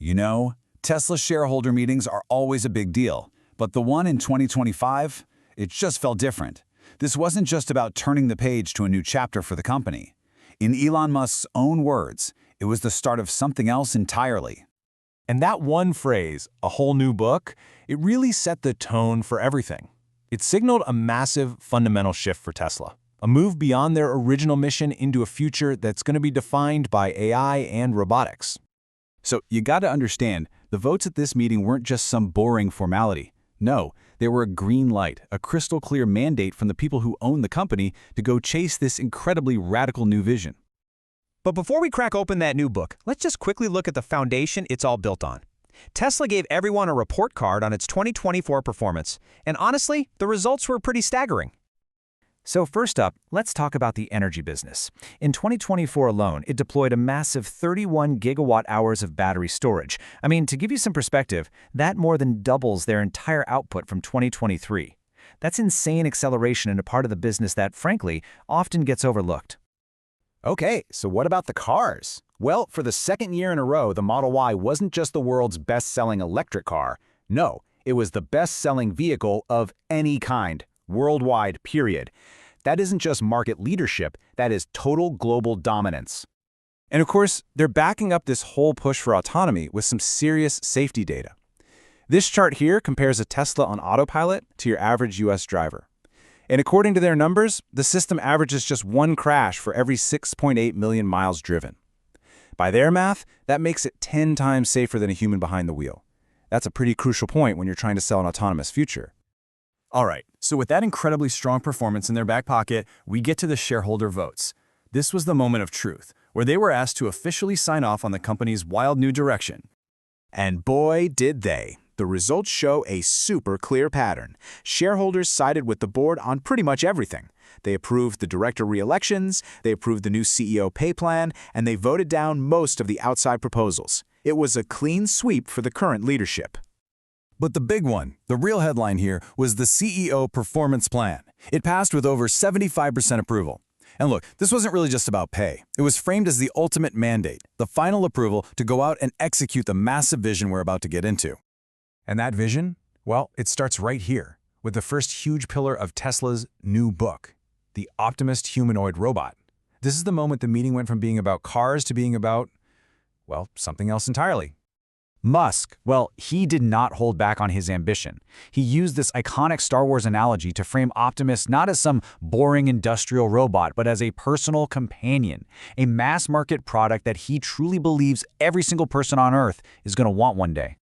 You know, Tesla shareholder meetings are always a big deal, but the one in 2025, it just felt different. This wasn't just about turning the page to a new chapter for the company. In Elon Musk's own words, it was the start of something else entirely. And that one phrase, a whole new book, it really set the tone for everything. It signaled a massive fundamental shift for Tesla, a move beyond their original mission into a future that's going to be defined by AI and robotics. So you gotta understand, the votes at this meeting weren't just some boring formality. No, they were a green light, a crystal clear mandate from the people who own the company to go chase this incredibly radical new vision. But before we crack open that new book, let's just quickly look at the foundation it's all built on. Tesla gave everyone a report card on its 2024 performance, and honestly, the results were pretty staggering. So first up, let's talk about the energy business. In 2024 alone, it deployed a massive 31 gigawatt hours of battery storage. I mean, to give you some perspective, that more than doubles their entire output from 2023. That's insane acceleration in a part of the business that, frankly, often gets overlooked. Okay, so what about the cars? Well, for the second year in a row, the Model Y wasn't just the world's best-selling electric car. No, it was the best-selling vehicle of any kind, worldwide, period. That isn't just market leadership, that is total global dominance. And of course, they're backing up this whole push for autonomy with some serious safety data. This chart here compares a Tesla on autopilot to your average US driver. And according to their numbers, the system averages just one crash for every 6.8 million miles driven. By their math, that makes it 10 times safer than a human behind the wheel. That's a pretty crucial point when you're trying to sell an autonomous future. All right, so with that incredibly strong performance in their back pocket, we get to the shareholder votes. This was the moment of truth, where they were asked to officially sign off on the company's wild new direction. And boy, did they. The results show a super clear pattern. Shareholders sided with the board on pretty much everything. They approved the director re-elections, they approved the new CEO pay plan, and they voted down most of the outside proposals. It was a clean sweep for the current leadership. But the big one, the real headline here, was the CEO performance plan. It passed with over 75% approval. And look, this wasn't really just about pay. It was framed as the ultimate mandate, the final approval to go out and execute the massive vision we're about to get into. And that vision? Well, it starts right here, with the first huge pillar of Tesla's new book, the Optimist humanoid robot. This is the moment the meeting went from being about cars to being about, well, something else entirely. Musk, well, he did not hold back on his ambition. He used this iconic Star Wars analogy to frame Optimus not as some boring industrial robot, but as a personal companion, a mass-market product that he truly believes every single person on Earth is going to want one day.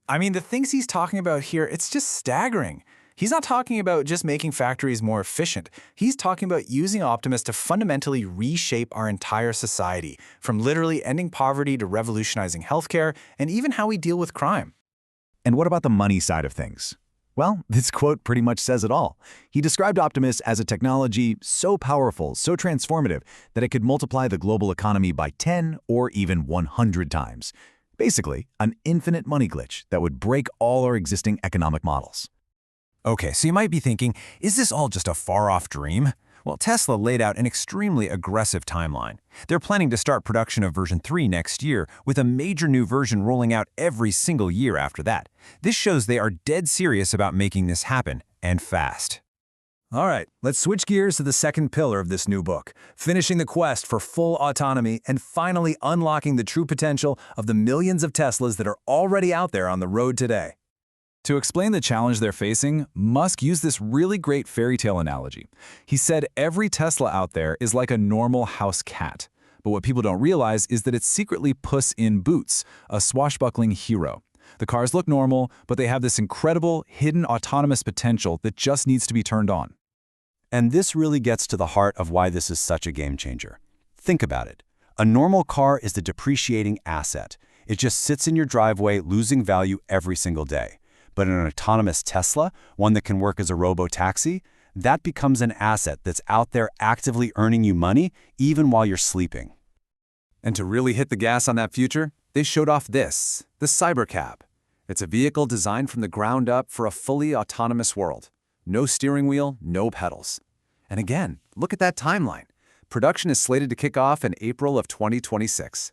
I mean, the things he's talking about here, it's just staggering. He's not talking about just making factories more efficient. He's talking about using Optimus to fundamentally reshape our entire society, from literally ending poverty to revolutionizing healthcare and even how we deal with crime. And what about the money side of things? Well, this quote pretty much says it all. He described Optimus as a technology so powerful, so transformative, that it could multiply the global economy by 10 or even 100 times. Basically, an infinite money glitch that would break all our existing economic models. Okay, so you might be thinking, is this all just a far-off dream? Well, Tesla laid out an extremely aggressive timeline. They're planning to start production of version 3 next year, with a major new version rolling out every single year after that. This shows they are dead serious about making this happen, and fast. All right, let's switch gears to the second pillar of this new book, finishing the quest for full autonomy and finally unlocking the true potential of the millions of Teslas that are already out there on the road today. To explain the challenge they're facing, Musk used this really great fairy tale analogy. He said every Tesla out there is like a normal house cat. But what people don't realize is that it's secretly Puss in Boots, a swashbuckling hero. The cars look normal, but they have this incredible, hidden autonomous potential that just needs to be turned on. And this really gets to the heart of why this is such a game changer. Think about it. A normal car is the depreciating asset. It just sits in your driveway, losing value every single day. But an autonomous Tesla, one that can work as a robo-taxi, that becomes an asset that's out there actively earning you money even while you're sleeping. And to really hit the gas on that future, they showed off this, the Cybercab. It's a vehicle designed from the ground up for a fully autonomous world. No steering wheel, no pedals. And again, look at that timeline. Production is slated to kick off in April of 2026.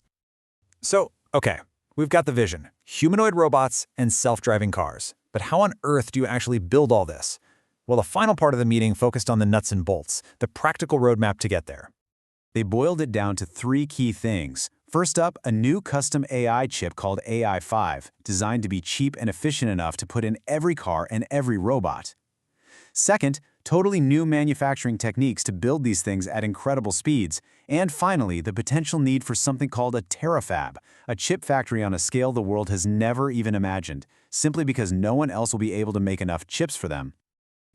So, okay, We've got the vision, humanoid robots and self-driving cars. But how on earth do you actually build all this? Well, the final part of the meeting focused on the nuts and bolts, the practical roadmap to get there. They boiled it down to 3 key things. First up, a new custom AI chip called AI5, designed to be cheap and efficient enough to put in every car and every robot. Second, totally new manufacturing techniques to build these things at incredible speeds. And finally, the potential need for something called a terafab, a chip factory on a scale the world has never even imagined, simply because no one else will be able to make enough chips for them.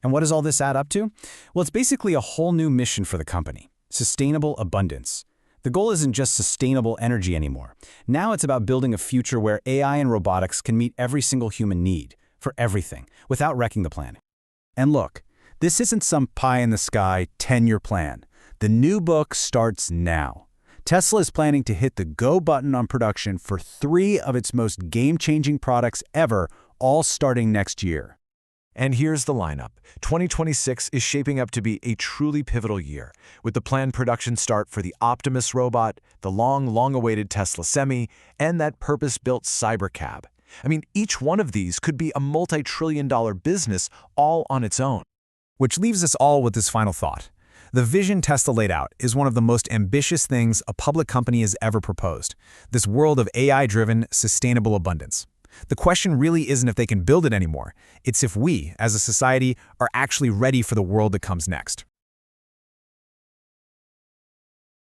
And what does all this add up to? Well, it's basically a whole new mission for the company: sustainable abundance. The goal isn't just sustainable energy anymore. Now it's about building a future where AI and robotics can meet every single human need, for everything, without wrecking the planet. And look, this isn't some pie-in-the-sky 10-year plan. The new book starts now. Tesla is planning to hit the go button on production for 3 of its most game-changing products ever, all starting next year. And here's the lineup. 2026 is shaping up to be a truly pivotal year, with the planned production start for the Optimus robot, the long-awaited Tesla Semi, and that purpose-built Cybercab. I mean, each one of these could be a multi-trillion-dollar business all on its own. Which leaves us all with this final thought. The vision Tesla laid out is one of the most ambitious things a public company has ever proposed: this world of AI-driven, sustainable abundance. The question really isn't if they can build it anymore. It's if we, as a society, are actually ready for the world that comes next.